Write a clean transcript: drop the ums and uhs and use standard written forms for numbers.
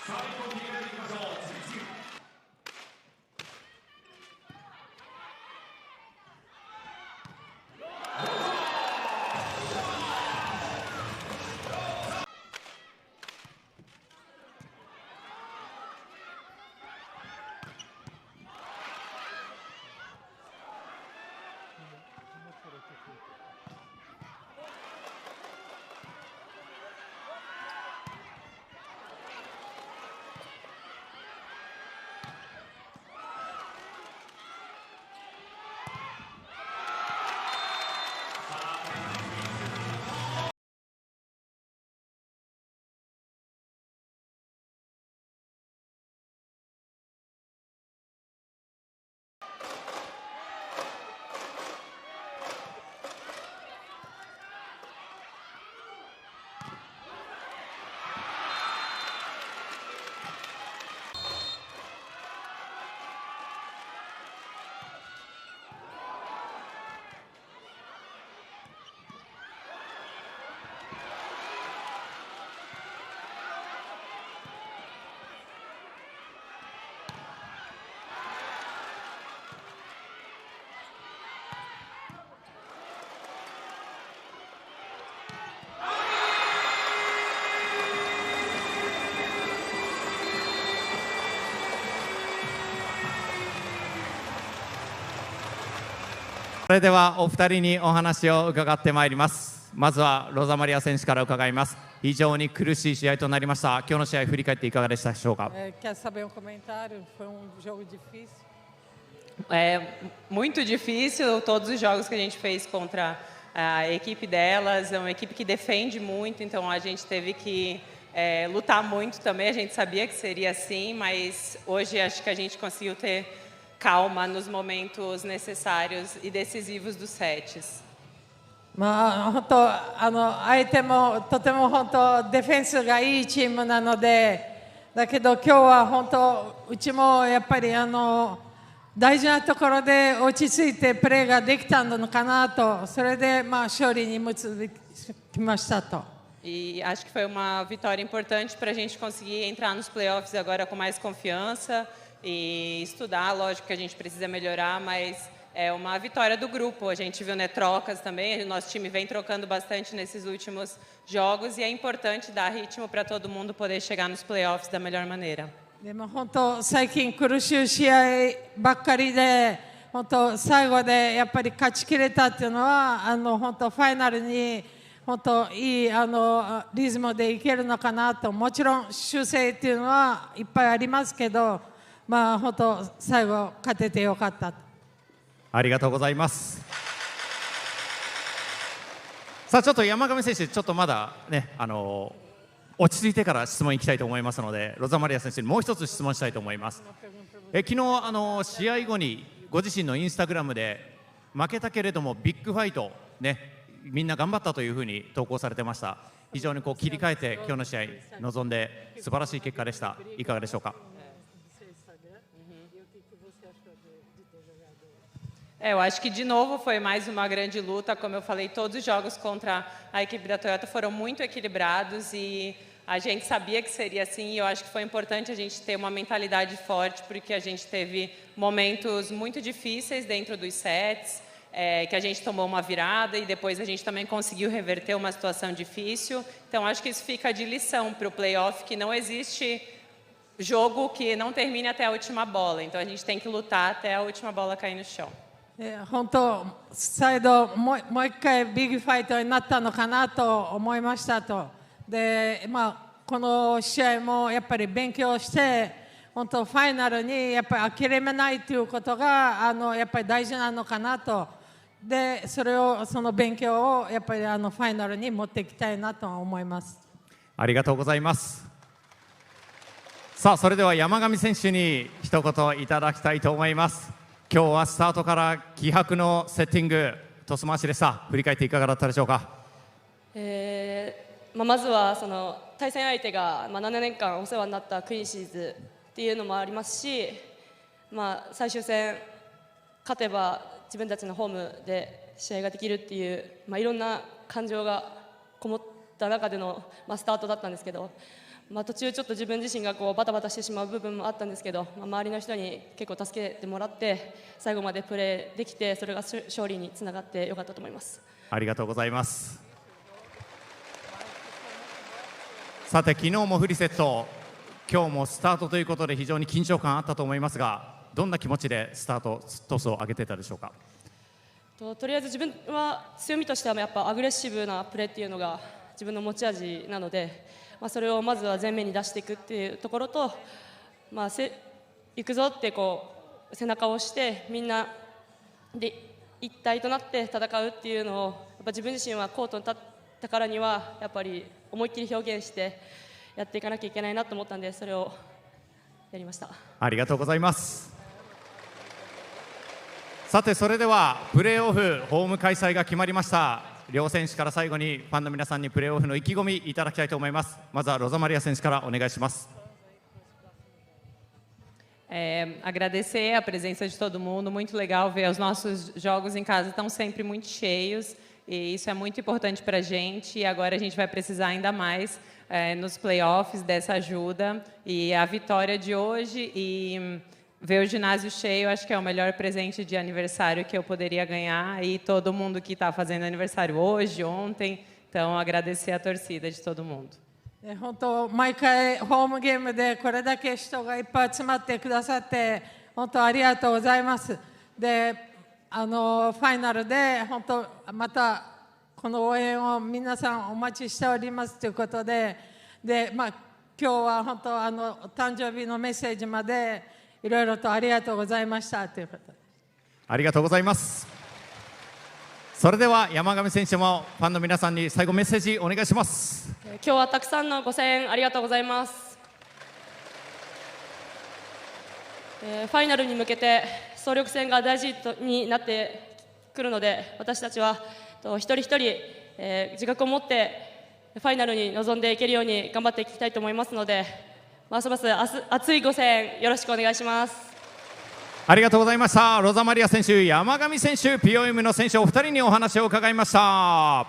さあ、一本切り替えていきましょう。次々。それではお二人にお話を伺ってまいります。まずはロザマリア選手から伺います。非常に苦しい試合となりました。今日の試合振り返っていかがでしたでしょうか。Quer saber comentário? Foi jogo difícil. Muito difícil todos os jogos que a gente fez contra a equipe delas. É uma equipe que defende muito, então a gente teve que lutar muito também. A gente sabia que seria assim, mas hoje acho que a gente conseguiu ter calma nos momentos necessários e decisivos dos sets. 本当相手もとても本当ディフェンスがいいチームなので、だけど今日は本当うちもやっぱり大事なところで落ち着いてプレーができたのかなと、それで勝利に導きましたと。E acho que foi uma vitória importante para a gente conseguir entrar nos playoffs agora com mais confiança e estudar. Lógico que a gente precisa melhorar, mas é uma vitória do grupo. A gente viu, né, trocas também. O nosso time vem trocando bastante nesses últimos jogos e é importante dar ritmo para todo mundo poder chegar nos playoffs da melhor maneira. でも本当最近苦しい試合ばっかりで、本当最後でやっぱり勝ちきれたっていうのは本当ファイナルに本当いいリズムでいけるのかなと。もちろん修正っていうのはいっぱいありますけど、本当最後勝ててよかった。ありがとうございます。さあちょっと山上選手、ちょっとまだね落ち着いてから質問いきたいと思いますので、ロザマリア選手にもう一つ質問したいと思います。昨日試合後にご自身のインスタグラムで負けたけれどもビッグファイトね、みんな頑張ったというふうに投稿されてました。非常に切り替えて今日の試合臨んで素晴らしい結果でした。いかがでしょうか。Eu acho que, de novo, foi mais uma grande luta. Como eu falei, todos os jogos contra a equipe da Toyota foram muito equilibrados e a gente sabia que seria assim. E eu acho que foi importante a gente ter uma mentalidade forte, porque a gente teve momentos muito difíceis dentro dos sets, que a gente tomou uma virada e depois a gente também conseguiu reverter uma situação difícil. Então, acho que isso fica de lição para o playoff, que não existe jogo que não termine até a última bola. Então, a gente tem que lutar até a última bola cair no chão. 本当再度もう一回ビッグファイトになったのかなと思いましたと。で、この試合もやっぱり勉強して本当ファイナルにやっぱり諦めないということがやっぱり大事なのかなと。で、その勉強をやっぱりファイナルに持っていきたいなと思います。ありがとうございます。さあそれでは山上選手に一言いただきたいと思います。今日はスタートから気迫のセッティングトス回しでした。振り返っていかがだったでしょうか。まずはその対戦相手が7年間お世話になったクイーンシーズっていうのもありますし、最終戦勝てば自分たちのホームで試合ができるっていう、いろんな感情がこもった中での、スタートだったんですけど、途中ちょっと自分自身がこうバタバタしてしまう部分もあったんですけど、周りの人に結構助けてもらって最後までプレーできて、それが勝利につながってよかったと思います。ありがとうございます。さて昨日もフリーセット、今日もスタートということで非常に緊張感あったと思いますが、どんな気持ちでスタートトスを上げていたでしょうか。とりあえず自分は強みとしてはやっぱアグレッシブなプレーっていうのが自分の持ち味なので、それをまずは前面に出していくっていうところと、行くぞってこう背中を押してみんなで一体となって戦うっていうのを、やっぱ自分自身はコートに立ったからにはやっぱり思いっきり表現してやっていかなきゃいけないなと思ったんで、それをやりました。ありがとうございます。さてそれではプレーオフホーム開催が決まりました。両選手から最後にファンの皆さんにプレーオフの意気込みいただきたいと思います。まずはロザマリア選手からお願いします。Agradecer a presença de todo mundo, muito legal ver os nossos jogos em casa estão sempre muito cheios e isso é muito importante para a gente, e agora a gente vai precisar ainda mais nos playoffs dessa ajuda, e a vitória de hoje e ver o ginásio cheio acho que é o melhor presente de aniversário que eu poderia ganhar, e todo mundo que está fazendo aniversário hoje, ontem, então agradecer a torcida de todo mundo. 本当毎回ホームゲームでこれだけ人がいっぱい集まってくださって本当ありがとうございます。で、ファイナルで本当またこの応援を皆さんお待ちしておりますということで、今日は本当誕生日のメッセージまでいろいろとありがとうございましたということです。ありがとうございます。それでは山上選手もファンの皆さんに最後メッセージお願いします。今日はたくさんのご声援ありがとうございます。ファイナルに向けて総力戦が大事になってくるので、私たちは一人一人自覚を持ってファイナルに臨んでいけるように頑張っていきたいと思いますので、ますます熱いご声援よろしくお願いします。ありがとうございました。ロザマリア選手、山上選手、POM の選手お二人にお話を伺いました。